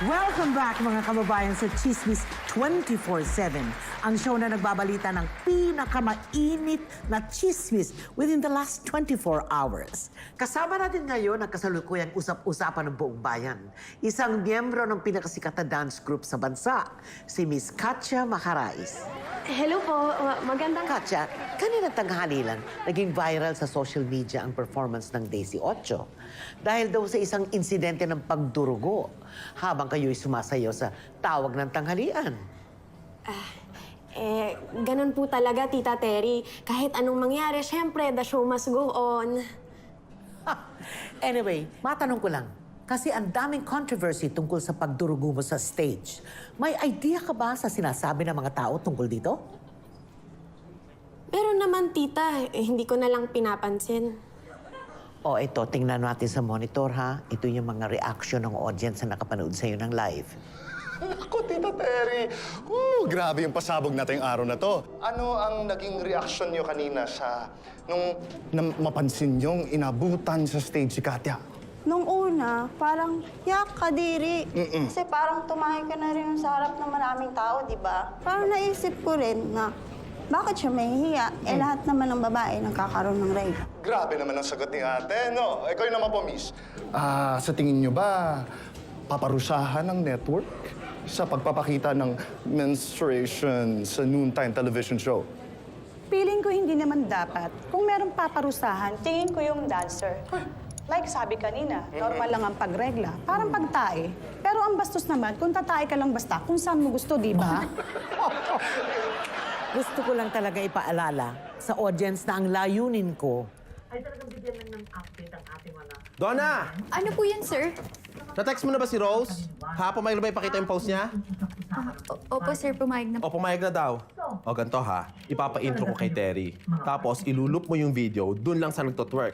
Welcome back mga kababayan sa Chismis 24/7. Ang show na nagbabalita ng pinakamainit na chismis within the last 24 hours. Kasama natin ngayon ang kasalukuyang usap-usapan ng buong bayan. Isang miyembro ng pinakasikat na dance group sa bansa, si Miss Katya Macarais. Hello po, magandang... Katya, kanina tanghali lang, naging viral sa social media ang performance ng Daisy 8 dahil daw sa isang insidente ng pagdurugo habang kayo'y sumasayaw sa tawag ng tanghalian. Ganun po talaga, Tita Terry. Kahit anong mangyari, syempre, the show must go on. Anyway, matanong ko lang, kasi ang daming controversy tungkol sa pagdurugo mo sa stage. May idea ka ba sa sinasabi ng mga tao tungkol dito? Pero naman, Tita, hindi ko na lang pinapansin. O ito, tingnan natin sa monitor ha. Ito yung mga reaction ng audience na nakapanood sa'yo ng live. Ako, Tita Terry. Grabe yung pasabog natin yung araw na to. Ano ang naging reaksyon niyo kanina sa nung mapansin niyong inabutan sa stage si Katya? Nung una, parang, yak, kadiri. Kasi parang tumahay ka na rin sa harap ng maraming tao, di ba? Parang naisip ko rin na, bakit siya mahihiya? Lahat naman ng babae nagkakaroon ng rape. Grabe naman ang sagot ni ate, no? Ikaw naman po, miss. Sa tingin niyo ba, paparusahan ng network sa pagpapakita ng menstruation sa noontime television show? Feeling ko hindi naman dapat. Kung merong paparusahan, tingin ko yung dancer. Like sabi kanina, normal lang ang pagregla. Parang pagtae. Pero ang bastos naman, kung tatae ka lang basta, kung saan mo gusto, di ba? Gusto ko lang talaga ipaalala sa audience na ang layunin ko ay talagang bigyan lang ng update ang ating mga... Donna! Ano po yun, sir? Na-text mo na ba si Rose? Ha? Pumayag na ba ipakita yung post niya? Opo, sir, pumayag na po. O, pumayag na daw. O, ganito ha. Ipapa-intro ko kay Terry. Tapos, ilulup mo yung video dun lang sa nagtotwork.